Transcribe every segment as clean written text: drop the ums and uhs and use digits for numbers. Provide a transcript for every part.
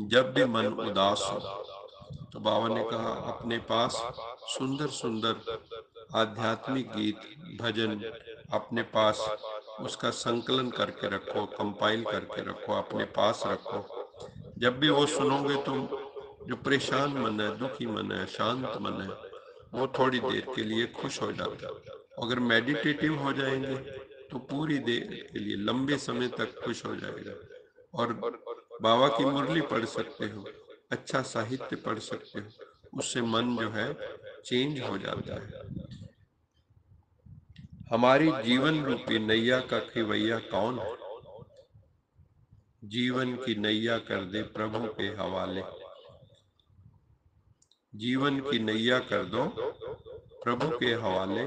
जब भी मन उदास हो तो बाबा ने कहा अपने पास सुंदर सुंदर आध्यात्मिक गीत, भजन अपने पास उसका संकलन करके रखो, कंपाइल करके रखो, अपने पास रखो। जब भी वो सुनोगे तो जो परेशान मन है, दुखी मन है, शांत मन है, वो थोड़ी देर के लिए खुश हो जाता है। अगर मेडिटेटिव हो जाएंगे तो पूरी देर के लिए लंबे समय तक खुश हो जाएगा। और बाबा की मुरली पढ़ सकते हो, अच्छा साहित्य पढ़ सकते हो, उससे मन जो है चेंज हो जाता है। हमारी जीवन रूपी नैया का खिवैया कौन है? जीवन की नैया कर दे प्रभु के हवाले। जीवन की नैया कर दो प्रभु के हवाले,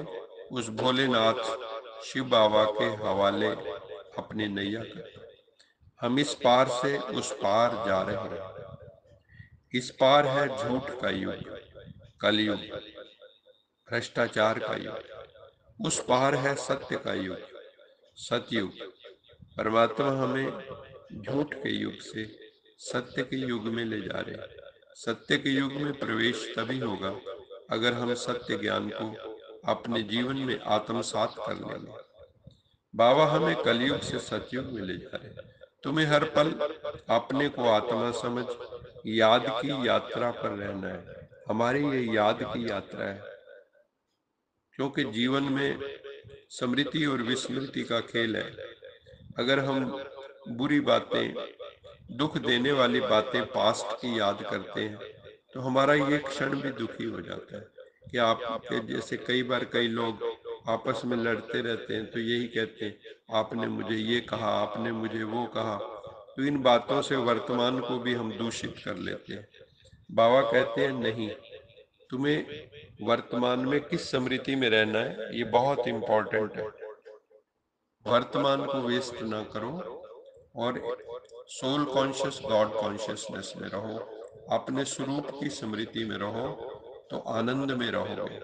उस भोलेनाथ शिव बाबा के हवाले अपनी नैया कर दो। हम इस पार से उस पार जा रहे हैं। इस पार है झूठ का युग, कलयुग, भ्रष्टाचार का युग। उस पार है सत्य का युग, सतयुग। परमात्मा हमें झूठ के युग से सत्य के युग में ले जा रहे हैं। सत्य के युग में प्रवेश तभी होगा अगर हम सत्य ज्ञान को अपने जीवन में आत्मसात कर लेंगे। बाबा हमें कलयुग से सतयुग में ले जा रहे हैं। तुम्हें हर पल अपने को आत्मा समझ याद की यात्रा पर रहना है। हमारी ये याद की यात्रा है, क्योंकि जीवन में स्मृति और विस्मृति का खेल है। अगर हम बुरी बातें, दुख देने वाली बातें पास्ट की याद करते हैं तो हमारा ये क्षण भी दुखी हो जाता है कि आपके जैसे कई बार कई लोग आपस में लड़ते रहते हैं तो यही कहते हैं आपने मुझे ये कहा, आपने मुझे वो कहा। तो इन बातों से वर्तमान को भी हम दूषित कर लेते हैं। बाबा कहते हैं नहीं, तुम्हें वर्तमान में किस स्मृति में रहना है ये बहुत इंपॉर्टेंट है। वर्तमान को वेस्ट ना करो और सोल कॉन्शियस गॉड कॉन्शियसनेस में रहो, अपने स्वरूप की स्मृति में रहो तो आनंद में रहोगे।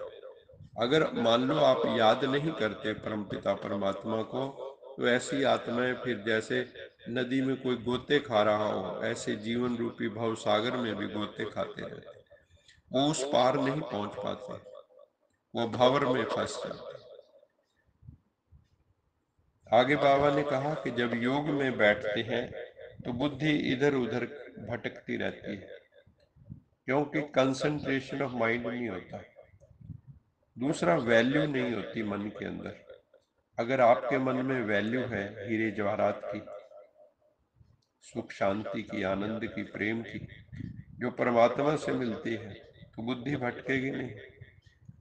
अगर मान लो आप याद नहीं करते परमपिता परमात्मा को तो ऐसी आत्माएं फिर जैसे नदी में कोई गोते खा रहा हो, ऐसे जीवन रूपी भव सागर में भी गोते खाते रहते। वो उस पार नहीं पहुंच पाते, वो भंवर में फंस जाते। आगे बाबा ने कहा कि जब योग में बैठते हैं तो बुद्धि इधर उधर भटकती रहती है, क्योंकि कंसंट्रेशन ऑफ माइंड नहीं होता। दूसरा, वैल्यू नहीं होती मन के अंदर। अगर आपके मन में वैल्यू है हीरे जवाहरात की, सुख शांति की, आनंद की, प्रेम की, जो परमात्मा से मिलती है, तो बुद्धि भटकेगी नहीं।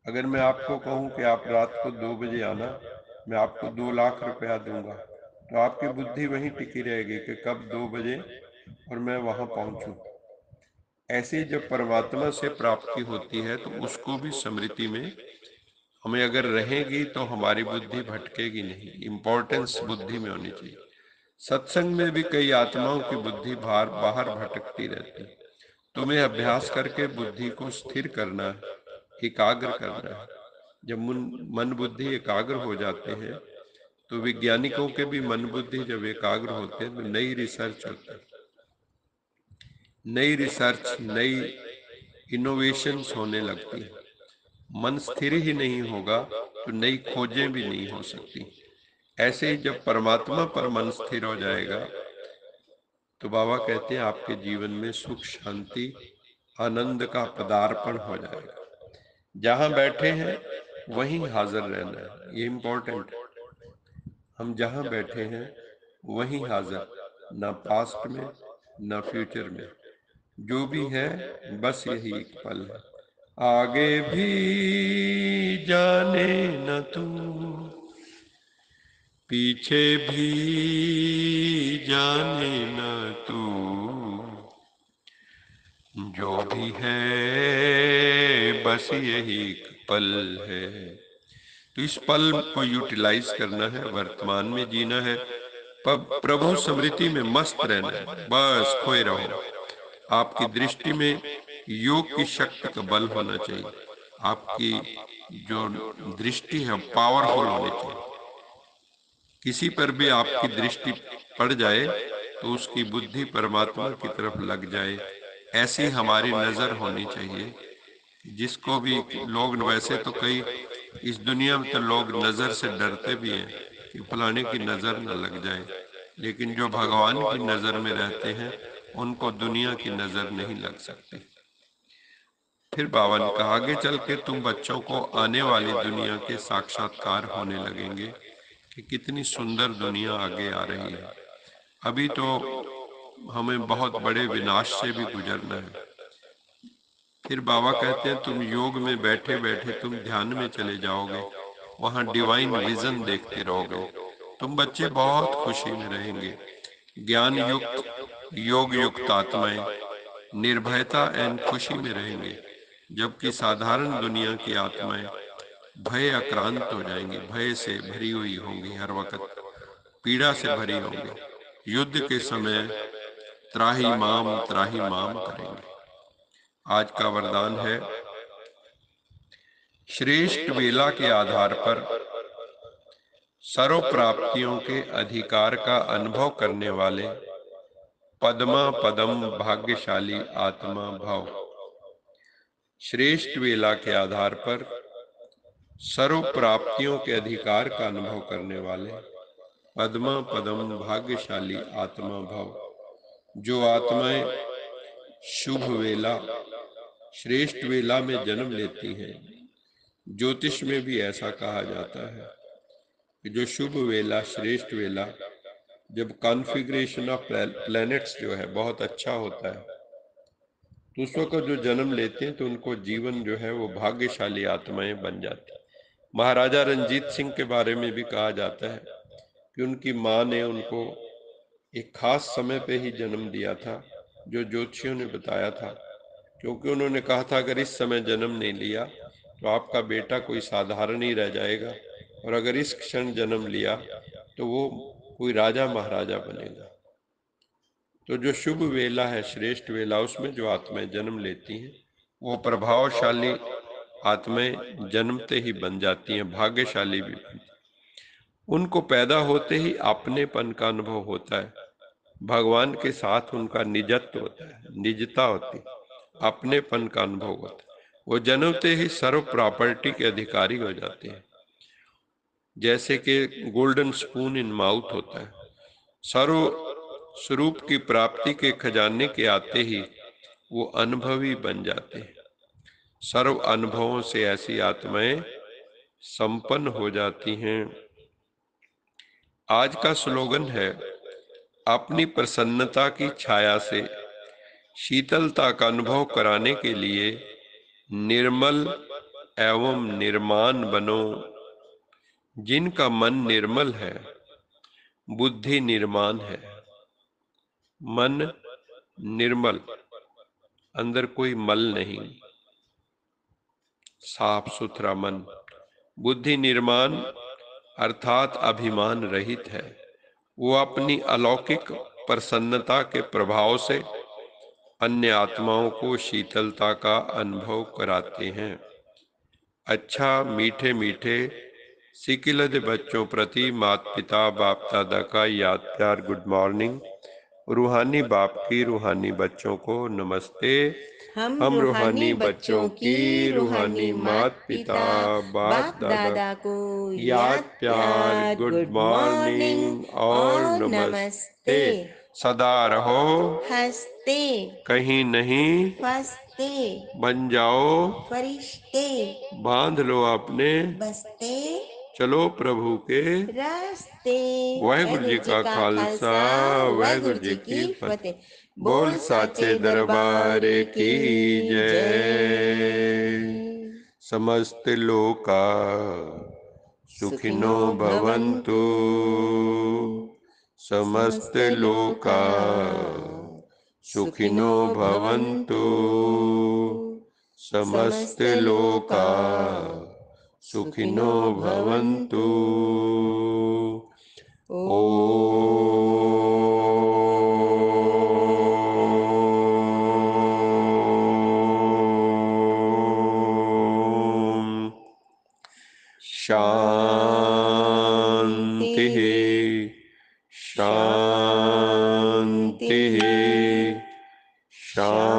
अगर मैं आपको कहूं कि आप रात को 2 बजे आना, मैं आपको 2 लाख रुपया दूंगा, तो आपकी बुद्धि वहीं टिकी रहेगी कि कब 2 बजे और मैं वहां पहुंचूं। ऐसी जब परमात्मा से प्राप्ति होती है तो उसको भी स्मृति में हमें अगर रहेगी तो हमारी बुद्धि भटकेगी नहीं। इंपॉर्टेंस बुद्धि में होनी चाहिए। सत्संग में भी कई आत्माओं की बुद्धि बाहर भटकती रहती। तुम्हें अभ्यास करके बुद्धि को स्थिर करना है, एकाग्र करना है। जब मन बुद्धि एकाग्र हो जाते हैं तो वैज्ञानिकों के भी मन बुद्धि जब एकाग्र होते हैं तो नई रिसर्च होती है, नई रिसर्च, नई इनोवेशंस होने लगती है। मन स्थिर ही नहीं होगा तो नई खोजें भी नहीं हो सकती। ऐसे ही जब परमात्मा पर मन स्थिर हो जाएगा तो बाबा कहते हैं आपके जीवन में सुख शांति आनंद का पदार्पण हो जाएगा। जहां बैठे हैं वहीं हाजिर रहना है, ये इंपॉर्टेंट है। हम जहां बैठे हैं वहीं हाजिर, ना पास्ट में ना फ्यूचर में। जो भी है बस यही एक पल है। आगे भी जाने न तू, पीछे भी जाने न तू, जो भी है बस यही एक पल है। तो इस पल को यूटिलाइज करना है, वर्तमान में जीना है, प्रभु स्मृति में मस्त रहना है, बस खोए रहो। आपकी दृष्टि में योग की शक्ति का बल होना चाहिए। आपकी जो दृष्टि है पावरफुल होनी चाहिए। किसी पर भी आपकी दृष्टि पड़ जाए तो उसकी बुद्धि परमात्मा की तरफ लग जाए, ऐसी हमारी नजर होनी चाहिए। जिसको भी लोग, वैसे तो कई इस दुनिया में तो लोग नजर से डरते भी हैं कि फलाने की नजर न लग जाए, लेकिन जो भगवान की नजर में रहते हैं उनको दुनिया की नजर नहीं लग सकती। फिर बाबा ने कहा, आगे चल के तुम बच्चों को आने वाली दुनिया के साक्षात्कार होने लगेंगे कि कितनी सुंदर दुनिया आगे आ रही है। अभी तो हमें बहुत बड़े विनाश से भी गुजरना है। फिर बाबा कहते हैं, तुम योग में बैठे बैठे तुम ध्यान में चले जाओगे, वहां डिवाइन विजन देखते रहोगे, तुम बच्चे बहुत खुशी में रहेंगे। ज्ञान युक्त, योग युक्त आत्माएं निर्भयता एवं खुशी में रहेंगे, जबकि साधारण दुनिया की आत्माएं भय आक्रांत हो जाएंगी, भय से भरी हुई होंगी, हर वक्त पीड़ा से भरी होंगी। युद्ध के समय त्राही माम करेंगे। आज का वरदान है, श्रेष्ठ वेला के आधार पर सर्व प्राप्तियों के अधिकार का अनुभव करने वाले पद्मा पदम भाग्यशाली आत्मा भव। श्रेष्ठ वेला के आधार पर सर्व प्राप्तियों के अधिकार का अनुभव करने वाले पद्मा पदम भाग्यशाली आत्मा भव। जो आत्माएं शुभ वेला, श्रेष्ठ वेला में जन्म लेती हैं, ज्योतिष में भी ऐसा कहा जाता है कि जो शुभ वेला, श्रेष्ठ वेला, जब कॉन्फ़िगरेशन ऑफ प्लैनेट्स जो है बहुत अच्छा होता है, तो उस वक्त जो जन्म लेते हैं तो उनको जीवन जो है वो भाग्यशाली आत्माएं बन जाती हैं। महाराजा रंजीत सिंह के बारे में भी कहा जाता है कि उनकी माँ ने उनको एक खास समय पे ही जन्म दिया था, जो ज्योतिषियों ने बताया था, क्योंकि उन्होंने कहा था अगर इस समय जन्म नहीं लिया तो आपका बेटा कोई साधारण ही रह जाएगा, और अगर इस क्षण जन्म लिया तो वो कोई राजा महाराजा बनेगा। तो जो शुभ वेला है, श्रेष्ठ वेला, उसमें जो आत्माएं जन्म लेती हैं वो प्रभावशाली आत्माएं जन्मते ही बन जाती हैं, भाग्यशाली भी बनती हैं। उनको पैदा होते ही अपनेपन का अनुभव होता है, भगवान के साथ उनका निजत्व होता है, निजता होती है, अपनेपन का अनुभव होता है। वो जन्मते ही सर्व प्रॉपर्टी के अधिकारी हो जाते हैं, जैसे कि गोल्डन स्पून इन माउथ होता है। सर्व स्वरूप की प्राप्ति के खजाने के आते ही वो अनुभवी बन जाते हैं। सर्व अनुभवों से ऐसी आत्माएं संपन्न हो जाती हैं। आज का स्लोगन है, अपनी प्रसन्नता की छाया से शीतलता का अनुभव कराने के लिए निर्मल एवं निर्माण बनो। जिनका मन निर्मल है, बुद्धि निर्माण है। मन निर्मल, अंदर कोई मल नहीं, साफ सुथरा मन। बुद्धि निर्माण अर्थात अभिमान रहित है। वो अपनी अलौकिक प्रसन्नता के प्रभाव से अन्य आत्माओं को शीतलता का अनुभव कराते हैं। अच्छा, मीठे मीठे सिकिलद बच्चों प्रति माता पिता बाप दादा का याद प्यार गुड मॉर्निंग। रूहानी बाप की रूहानी बच्चों को नमस्ते। हम रूहानी बच्चों की रूहानी माता पिता बाप दादा को याद प्यार गुड मॉर्निंग और नमस्ते। सदा रहो हंसते कहीं नहीं फंसते बन जाओ फरिश्ते बांध लो अपने बसते चलो प्रभु के रास्ते। वाहिगुरु जी का खालसा वाहिगुरु जी की फतेह। बोल साचे दरबार की जय। समस्त लोका सुखिनो भवन्तु, समस्त लोका सुखिनो भवन्तु, समस्त लोका सुखिनो भवन्तु। ओम शांति शांति शांति।